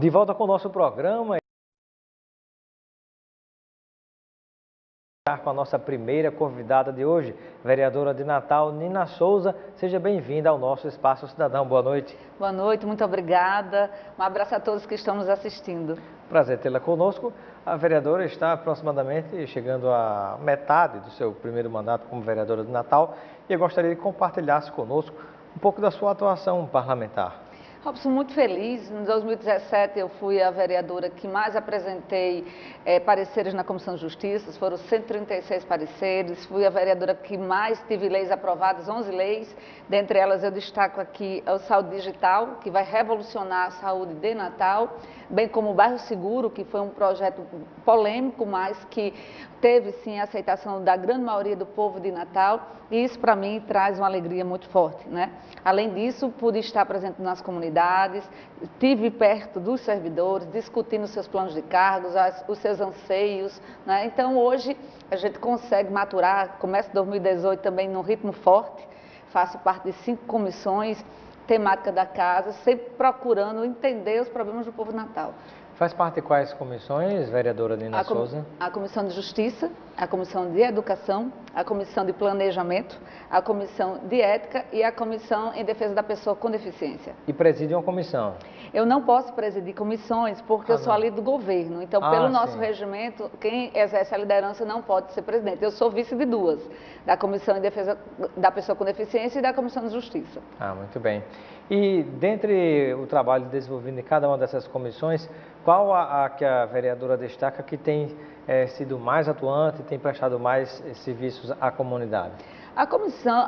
De volta com o nosso programa, com a nossa primeira convidada de hoje, vereadora de Natal, Nina Souza. Seja bem-vinda ao nosso Espaço Cidadão. Boa noite. Boa noite, muito obrigada. Um abraço a todos que estão nos assistindo. Prazer tê-la conosco. A vereadora está aproximadamente chegando à metade do seu primeiro mandato como vereadora de Natal e eu gostaria que compartilhasse conosco um pouco da sua atuação parlamentar. Robson, muito feliz. Em 2017 eu fui a vereadora que mais apresentei pareceres na Comissão de Justiça, foram 136 pareceres. Fui a vereadora que mais tive leis aprovadas, 11 leis. Dentre elas eu destaco aqui o Saúde Digital, que vai revolucionar a saúde de Natal, bem como o Bairro Seguro, que foi um projeto polêmico, mas que teve sim a aceitação da grande maioria do povo de Natal, e isso para mim traz uma alegria muito forte, né? Além disso, pude estar presente nas comunidades, estive perto dos servidores, discutindo seus planos de cargos, os seus anseios, né? Então hoje a gente consegue maturar, começo 2018 também num ritmo forte, faço parte de 5 comissões temáticas da casa, sempre procurando entender os problemas do povo de Natal. Faz parte de quais comissões, vereadora Nina Souza? A Comissão de Justiça, a Comissão de Educação, a Comissão de Planejamento, a Comissão de Ética e a Comissão em Defesa da Pessoa com Deficiência. E preside uma comissão? Eu não posso presidir comissões porque eu sou ali do governo. Então, pelo nosso regimento, quem exerce a liderança não pode ser presidente. Eu sou vice de 2, da Comissão em Defesa da Pessoa com Deficiência e da Comissão de Justiça. Muito bem. E dentre o trabalho desenvolvido em cada uma dessas comissões, qual a que a vereadora destaca que tem sido mais atuante, tem prestado mais serviços à comunidade?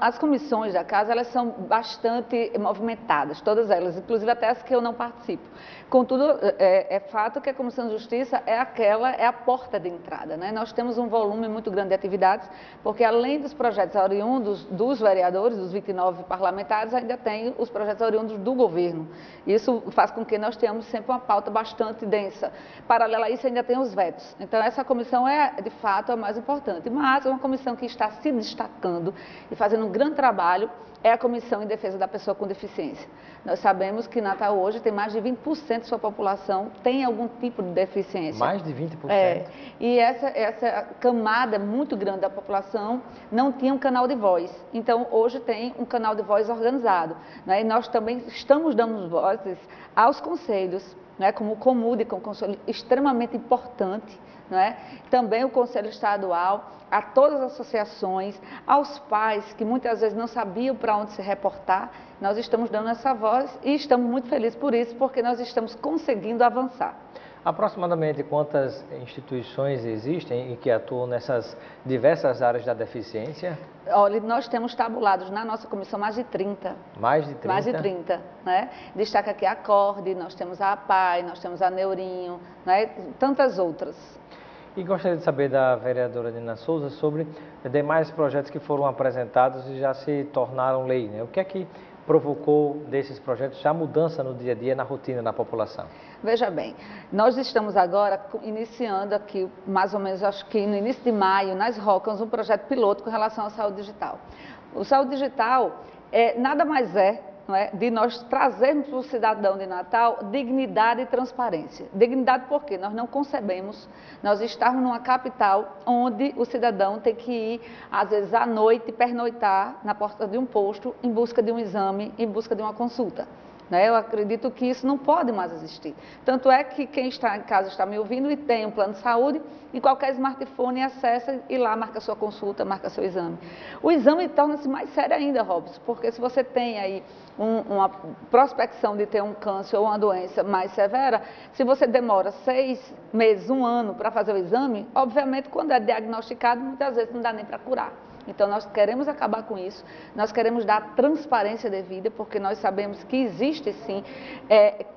As comissões da casa, elas são bastante movimentadas, todas elas, inclusive até as que eu não participo. Contudo, é fato que a Comissão de Justiça é a porta de entrada, né? Nós temos um volume muito grande de atividades, porque além dos projetos oriundos dos vereadores, dos 29 parlamentares, ainda tem os projetos oriundos do governo. Isso faz com que nós tenhamos sempre uma pauta bastante densa. Paralela a isso, ainda tem os vetos. Então, essa comissão é, de fato, a mais importante, mas é uma comissão que está se destacando e fazendo um grande trabalho é a Comissão em Defesa da Pessoa com Deficiência. Nós sabemos que Natal hoje tem mais de 20% de sua população tem algum tipo de deficiência. Mais de 20%? E essa camada muito grande da população não tinha um canal de voz. Então, hoje tem um canal de voz organizado, né? E nós também estamos dando vozes aos conselhos, né? Como o Comude, que é um conselho extremamente importante, né? Também o Conselho Estadual, a todas as associações, aos pais que muitas vezes não sabiam para onde se reportar. Nós estamos dando essa voz e estamos muito felizes por isso, porque nós estamos conseguindo avançar. Aproximadamente quantas instituições existem e que atuam nessas diversas áreas da deficiência? Olha, nós temos tabulados na nossa comissão mais de 30. Mais de 30? Mais de 30, né? Destaca aqui a Acorde, nós temos a APAI, nós temos a Neurinho, né? Tantas outras. E gostaria de saber da vereadora Nina Souza sobre demais projetos que foram apresentados e já se tornaram lei, né? O que é que provocou desses projetos a mudança no dia a dia, na rotina da população? Veja bem, nós estamos agora iniciando aqui, mais ou menos, acho que no início de maio, nas Rocas, um projeto piloto com relação à saúde digital. O saúde digital nada mais não é, de nós trazermos para o cidadão de Natal dignidade e transparência. Dignidade porque nós não concebemos nós estarmos numa capital onde o cidadão tem que ir, às vezes à noite, pernoitar na porta de um posto em busca de um exame, em busca de uma consulta. Eu acredito que isso não pode mais existir. Tanto é que quem está em casa está me ouvindo e tem um plano de saúde, e qualquer smartphone acessa e lá marca sua consulta, marca seu exame. O exame torna-se mais sério ainda, Robson, porque se você tem aí uma prospecção de ter um câncer ou uma doença mais severa, se você demora 6 meses, 1 ano para fazer o exame, obviamente quando é diagnosticado, muitas vezes não dá nem para curar. Então, nós queremos acabar com isso, nós queremos dar transparência devida, porque nós sabemos que existe, sim,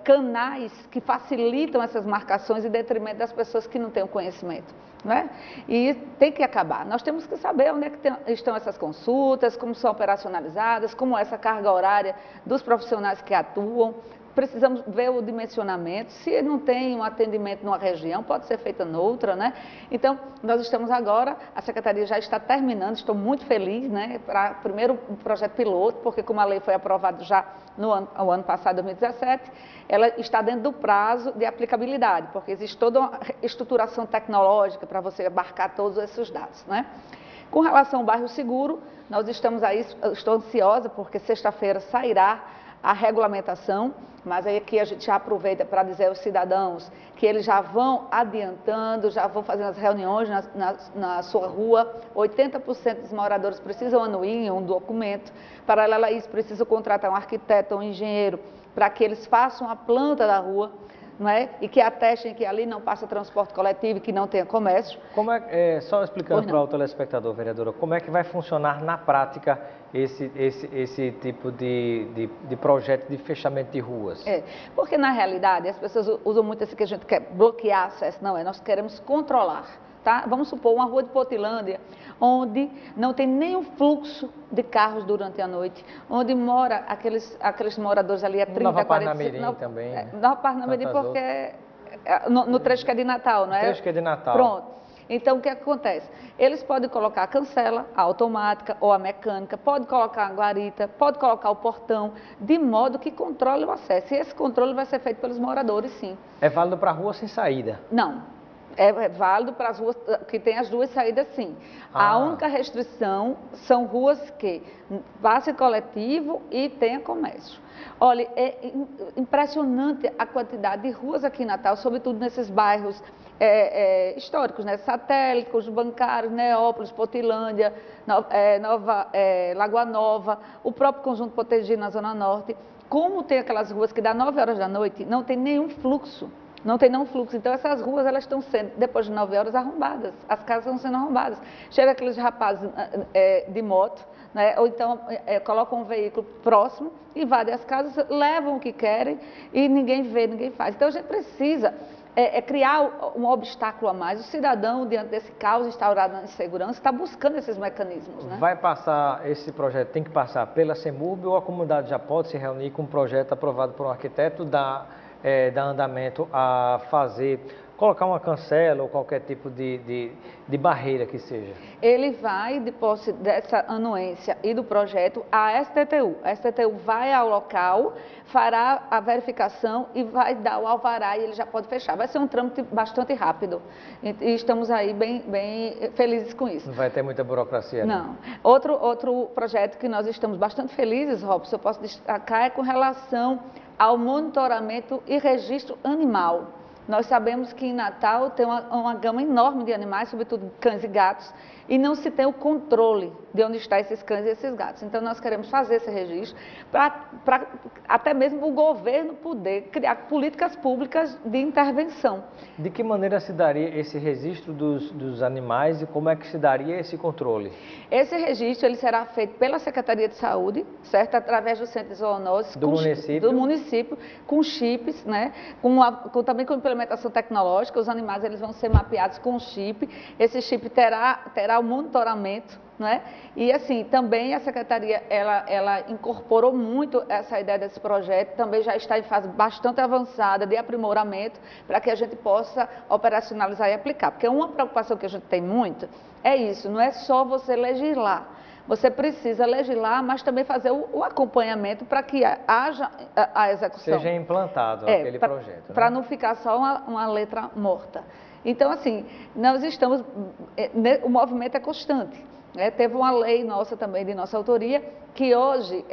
canais que facilitam essas marcações em detrimento das pessoas que não têm o conhecimento, né? E tem que acabar. Nós temos que saber onde é que estão essas consultas, como são operacionalizadas, como é essa carga horária dos profissionais que atuam. precisamos ver o dimensionamento. Se não tem um atendimento numa região, pode ser feito noutra, né? Então, nós estamos agora, a Secretaria já está terminando, estou muito feliz, né? Para primeiro projeto piloto, porque como a lei foi aprovada já no ano passado, 2017, ela está dentro do prazo de aplicabilidade, porque existe toda uma estruturação tecnológica para você abarcar todos esses dados, né? Com relação ao bairro seguro, nós estamos aí, estou ansiosa, porque sexta-feira sairá a regulamentação, mas aí aqui a gente já aproveita para dizer aos cidadãos que eles já vão adiantando, já vão fazendo as reuniões na sua rua. 80% dos moradores precisam anuir um documento, paralelo a isso precisam contratar um arquiteto ou um engenheiro para que eles façam a planta da rua, não é? E que atestem que ali não passa transporte coletivo e que não tenha comércio. Só explicando para o telespectador, vereadora, como é que vai funcionar na prática esse tipo de projeto de fechamento de ruas? Porque na realidade as pessoas usam muito assim que a gente quer bloquear acesso, não é? Nós queremos controlar. Tá? Vamos supor uma rua de Portilândia, onde não tem nenhum fluxo de carros durante a noite, onde mora aqueles moradores ali a 30, Nova 40... Parnamirim também, né? Nova Parnamirim porque no trecho que é de Natal, não é? No trecho que é de Natal. Pronto. Então, o que acontece? Eles podem colocar a cancela, a automática ou a mecânica, pode colocar a guarita, pode colocar o portão, de modo que controle o acesso. E esse controle vai ser feito pelos moradores, sim. É válido para a rua sem saída? Não. É válido para as ruas que tem as duas saídas, sim. A única restrição são ruas que passe coletivo e tenha comércio. Olha, é impressionante a quantidade de ruas aqui em Natal, sobretudo nesses bairros históricos, né? Satélitos, Bancários, Neópolis, Portilândia, Lagoa Nova, o próprio conjunto protegido na Zona Norte. Como tem aquelas ruas que dá 9 horas da noite, não tem nenhum fluxo. Não tem nenhum fluxo. Então, essas ruas, elas estão sendo, depois de 9 horas, arrombadas. As casas estão sendo arrombadas. Chega aqueles rapazes de moto, né? Ou então colocam um veículo próximo, invadem as casas, levam o que querem e ninguém vê, ninguém faz. Então, a gente precisa criar um obstáculo a mais. O cidadão, diante desse caos instaurado na insegurança, está buscando esses mecanismos, né? Vai passar, esse projeto tem que passar pela CEMURB ou a comunidade já pode se reunir com um projeto aprovado por um arquiteto dar andamento a colocar uma cancela ou qualquer tipo de barreira que seja? Ele vai, de posse dessa anuência e do projeto, à STTU. A STTU vai ao local, fará a verificação e vai dar o alvará e ele já pode fechar. Vai ser um trâmite bastante rápido e estamos aí bem felizes com isso. Não vai ter muita burocracia? Não. Outro projeto que nós estamos bastante felizes, Robson, eu posso destacar, é com relação ao monitoramento e registro animal. Nós sabemos que em Natal tem uma gama enorme de animais, sobretudo cães e gatos, e não se tem o controle de onde estão esses cães e esses gatos. Então, nós queremos fazer esse registro para até mesmo o governo poder criar políticas públicas de intervenção. De que maneira se daria esse registro dos animais e como é que se daria esse controle? Esse registro ele será feito pela Secretaria de Saúde, certo? Através do Centro de Zoonoses do município, com chips, né? Também com implementação tecnológica. Os animais eles vão ser mapeados com chip. Esse chip terá o monitoramento, né? E assim, também a Secretaria, ela incorporou muito essa ideia desse projeto, também já está em fase bastante avançada de aprimoramento, para que a gente possa operacionalizar e aplicar. Porque uma preocupação que a gente tem muito é isso, não é só você legislar. Você precisa legislar, mas também fazer o acompanhamento para que haja a execução. Seja implantado aquele projeto. Para não ficar só uma letra morta. Então, assim, nós estamos... O movimento é constante. Teve uma lei nossa também, de nossa autoria, que hoje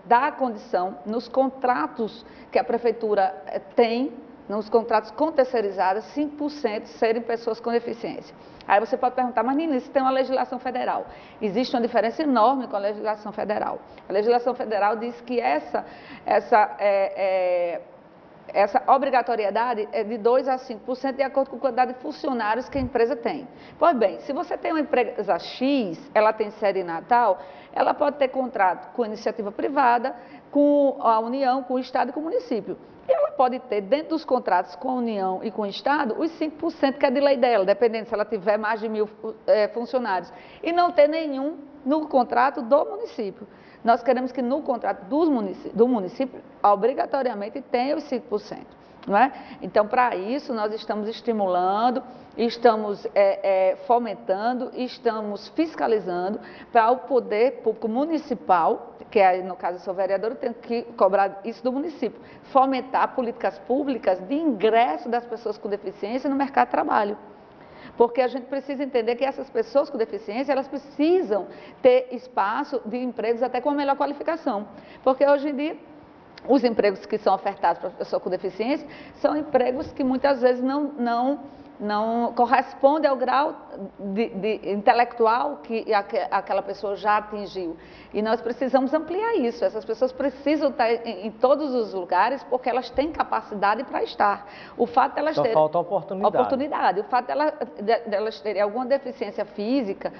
dá a condição, nos contratos que a Prefeitura tem, nos contratos com terceirizadas, 5% serem pessoas com deficiência. Aí você pode perguntar, mas Nina, isso tem uma legislação federal. Existe uma diferença enorme com a legislação federal. A legislação federal diz que essa obrigatoriedade é de 2% a 5%, de acordo com a quantidade de funcionários que a empresa tem. Pois bem, se você tem uma empresa X, ela tem sede em Natal, ela pode ter contrato com iniciativa privada, com a União, com o Estado e com o município. E ela pode ter, dentro dos contratos com a União e com o Estado, os 5% que é de lei dela, dependendo se ela tiver mais de 1.000 funcionários. E não ter nenhum no contrato do município. nós queremos que no contrato do município, obrigatoriamente, tenha os 5%. Não é? Então, para isso, nós estamos estimulando, estamos fomentando, estamos fiscalizando para o poder público municipal, que é, no caso, eu sou vereadora, eu tenho que cobrar isso do município, fomentar políticas públicas de ingresso das pessoas com deficiência no mercado de trabalho. Porque a gente precisa entender que essas pessoas com deficiência, elas precisam ter espaço de empregos até com a melhor qualificação. Porque hoje em dia, os empregos que são ofertados para a pessoa com deficiência são empregos que muitas vezes não correspondem ao grau de intelectual que aquela pessoa já atingiu. E nós precisamos ampliar isso. Essas pessoas precisam estar em todos os lugares porque elas têm capacidade para estar. O fato de elas terem... Só falta oportunidade. O fato de elas terem alguma deficiência física,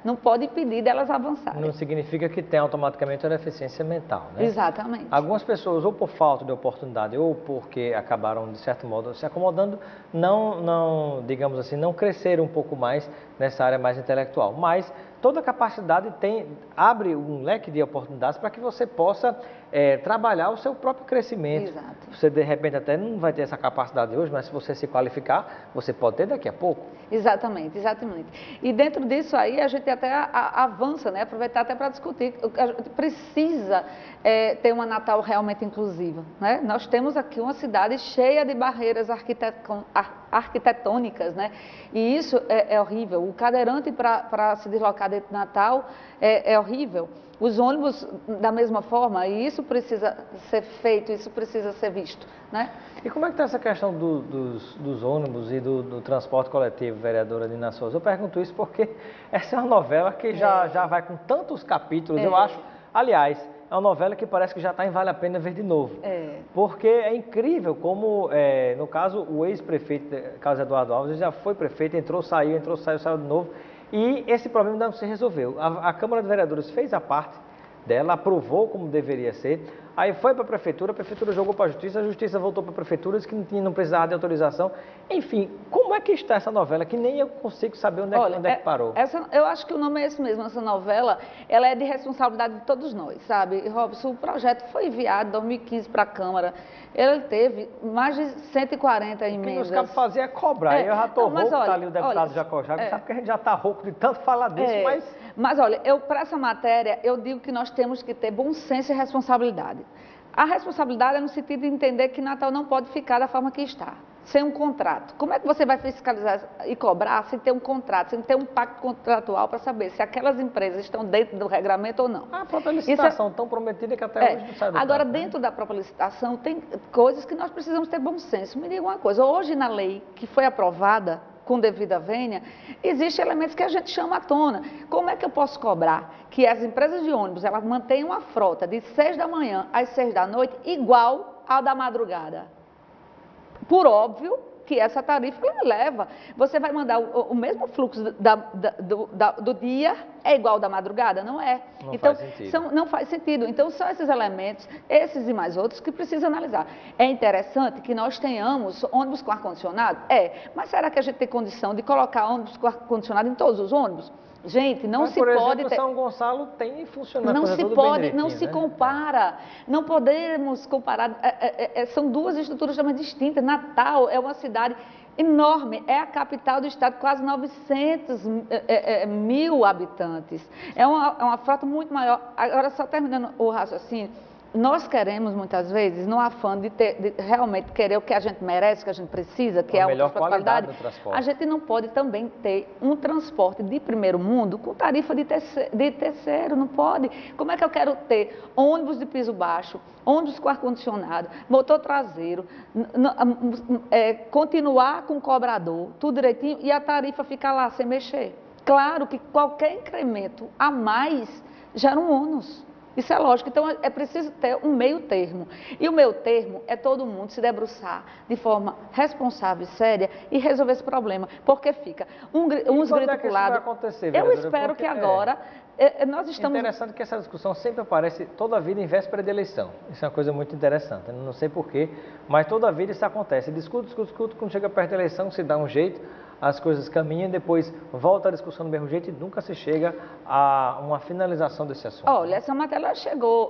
não pode impedir delas avançarem. Não significa que tem automaticamente uma deficiência mental, né? Exatamente. Algumas pessoas, ou por falta de oportunidade, ou porque acabaram, de certo modo, se acomodando, digamos assim, não cresceram um pouco mais nessa área mais intelectual. Mas toda capacidade abre um leque de oportunidades para que você possa trabalhar o seu próprio crescimento. Exato. Você, de repente, até não vai ter essa capacidade hoje, mas se você se qualificar, você pode ter daqui a pouco. Exatamente, exatamente. E dentro disso aí, a gente até avança, né? Aproveitar até para discutir. A gente precisa ter uma Natal realmente inclusiva, né? Nós temos aqui uma cidade cheia de barreiras arquitetônicas, né? E isso é horrível. O cadeirante para se deslocar dentro de Natal é horrível. Os ônibus, da mesma forma, e isso precisa ser feito, isso precisa ser visto, né? E como é que está essa questão dos ônibus e do transporte coletivo, vereadora Nina Souza? Eu pergunto isso porque essa é uma novela que já vai com tantos capítulos, eu acho. Aliás, é uma novela que parece que já está em Vale a Pena Ver de novo. Porque é incrível como, no caso, o ex-prefeito Carlos Eduardo Alves já foi prefeito, entrou, saiu de novo. E esse problema ainda não se resolveu. A Câmara de Vereadores fez a parte dela, aprovou como deveria ser, aí foi para a prefeitura jogou para a justiça voltou para a prefeitura, disse que não precisava de autorização. Enfim, como é que está essa novela, que nem eu consigo saber onde é que parou? Eu acho que o nome é esse mesmo, essa novela, ela é de responsabilidade de todos nós, sabe? Robson, o projeto foi enviado em 2015 para a Câmara, ele teve mais de 140 emendas. O que nos cabe fazer é cobrar, eu já estou rouco, está ali o deputado Jacó Chagas, sabe que a gente já está rouco de tanto falar disso, Mas olha, para essa matéria, eu digo que nós temos que ter bom senso e responsabilidade. A responsabilidade é no sentido de entender que Natal não pode ficar da forma que está, sem um contrato. Como é que você vai fiscalizar e cobrar sem ter um contrato, sem ter um pacto contratual para saber se aquelas empresas estão dentro do regramento ou não? A própria licitação tão prometida que até hoje não sai do Agora, campo, dentro da própria licitação, tem coisas que nós precisamos ter bom senso. Me diga uma coisa, hoje na lei que foi aprovada, com devida vênia, existem elementos que a gente chama à tona. Como é que eu posso cobrar que as empresas de ônibus elas mantenham a frota de 6 da manhã às 6 da noite igual à da madrugada? Por óbvio que essa tarifa ela eleva. Você vai mandar o mesmo fluxo do dia, é igual ao da madrugada? Não é. Não faz sentido. Não faz sentido. Então, são esses elementos, esses e mais outros, que precisa analisar. É interessante que nós tenhamos ônibus com ar-condicionado? Mas será que a gente tem condição de colocar ônibus com ar-condicionado em todos os ônibus? Gente, não se pode... Por exemplo, São Gonçalo tem funcionando. Não se compara. Não podemos comparar. São duas estruturas totalmente distintas. Natal é uma cidade enorme, é a capital do estado, quase 900 mil habitantes. É uma frota muito maior. Agora, só terminando o raciocínio, nós queremos, muitas vezes, no afã de realmente querer o que a gente merece, o que a gente precisa, que é a melhor qualidade do transporte. A gente não pode também ter um transporte de primeiro mundo com tarifa de terceiro, não pode. Como é que eu quero ter ônibus de piso baixo, ônibus com ar-condicionado, motor traseiro, continuar com o cobrador, tudo direitinho, e a tarifa ficar lá sem mexer? Claro que qualquer incremento a mais gera um ônus. Isso é lógico, então é preciso ter um meio termo. E o meio termo é todo mundo se debruçar de forma responsável e séria e resolver esse problema. Porque fica uns gritos para o lado. Vai acontecer, eu espero que agora nós estamos... É interessante que essa discussão sempre aparece toda a vida em véspera de eleição. Isso é uma coisa muito interessante. Eu não sei porquê, mas toda a vida isso acontece. Discute, quando chega perto da eleição se dá um jeito. as coisas caminham e depois volta a discussão do mesmo jeito e nunca se chega a uma finalização desse assunto. Olha, essa matéria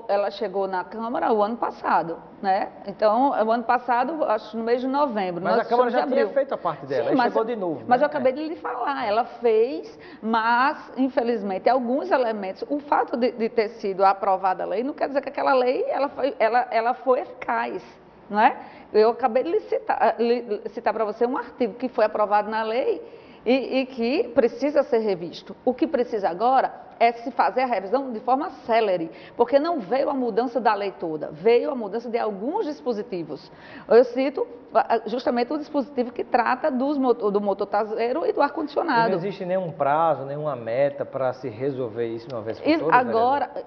ela chegou na Câmara o ano passado, né? Então, o ano passado, acho no mês de novembro. Mas nós a Câmara já estamos em tinha abril. feito a parte dela, Sim, aí mas, chegou de novo. Mas né? eu acabei de lhe falar, ela fez, mas, infelizmente, alguns elementos, o fato de ter sido aprovada a lei, não quer dizer que aquela lei ela foi eficaz, não é? Eu acabei de citar para você um artigo que foi aprovado na lei e que precisa ser revisto. O que precisa agora é se fazer a revisão de forma célere, porque não veio a mudança da lei toda, veio a mudança de alguns dispositivos. Eu cito justamente o dispositivo que trata do motor traseiro e do ar-condicionado. Não existe nenhum prazo, nenhuma meta para se resolver isso de uma vez por todas?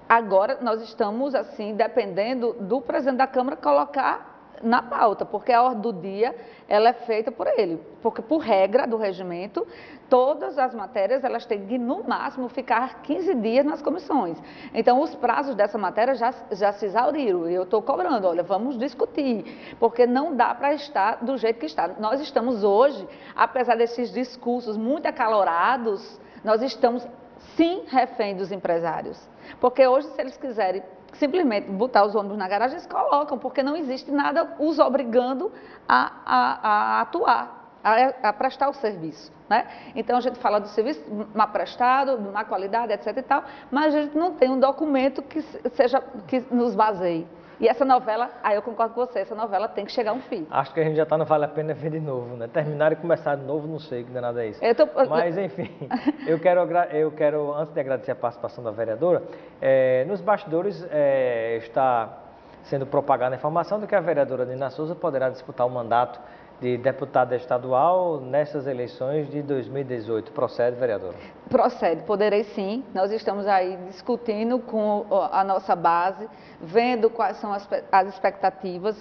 Agora nós estamos, assim, dependendo do presidente da Câmara colocar na pauta, porque a ordem do dia ela é feita por ele, porque por regra do regimento, todas as matérias elas têm que no máximo ficar 15 dias nas comissões. Então os prazos dessa matéria já se exauriram e eu estou cobrando, olha, vamos discutir, porque não dá para estar do jeito que está. Nós estamos hoje, apesar desses discursos muito acalorados, nós estamos sim refém dos empresários, porque hoje se eles quiserem simplesmente botar os ônibus na garagem, eles colocam, porque não existe nada os obrigando a atuar, a prestar o serviço, né? Então a gente fala do serviço mal prestado, de má qualidade, etc e tal, mas a gente não tem um documento que nos baseie. E essa novela, aí eu concordo com você, essa novela tem que chegar a um fim. Acho que a gente já está no Vale a Pena ver de novo, né? Terminar e começar de novo, não sei, que danada é isso. Mas, enfim, eu quero, antes de agradecer a participação da vereadora, nos bastidores está sendo propagada a informação de que a vereadora Nina Souza poderá disputar o mandato de deputada estadual nessas eleições de 2018. Procede, vereadora? Procede, poderei sim. Nós estamos aí discutindo com a nossa base, vendo quais são as expectativas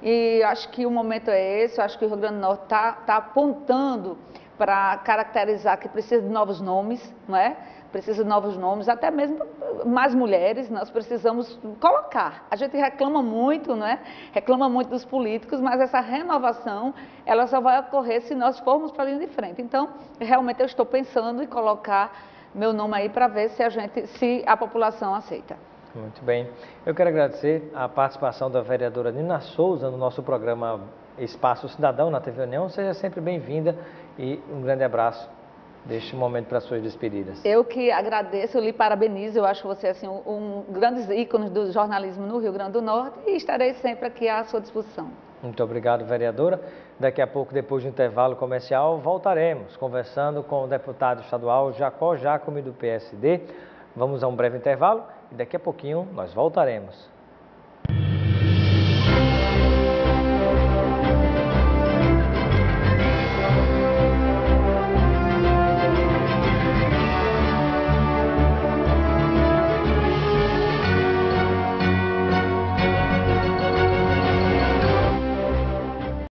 e acho que o momento é esse, acho que o Rio Grande do Norte está apontando para caracterizar que precisa de novos nomes, não é? Precisa de novos nomes, até mesmo mais mulheres, nós precisamos colocar. A gente reclama muito, não é? Reclama muito dos políticos, mas essa renovação, ela só vai ocorrer se nós formos para a linha de frente. Então, realmente eu estou pensando em colocar meu nome aí para ver se a população aceita. Muito bem. Eu quero agradecer a participação da vereadora Nina Souza no nosso programa Espaço Cidadão na TV União. Seja sempre bem-vinda e um grande abraço. Deixe um momento para suas despedidas. Eu que agradeço, eu lhe parabenizo, eu acho você assim, um grande ícone do jornalismo no Rio Grande do Norte e estarei sempre aqui à sua disposição. Muito obrigado, vereadora. Daqui a pouco, depois do intervalo comercial, voltaremos conversando com o deputado estadual Jacó Jacome do PSD. Vamos a um breve intervalo e daqui a pouquinho nós voltaremos.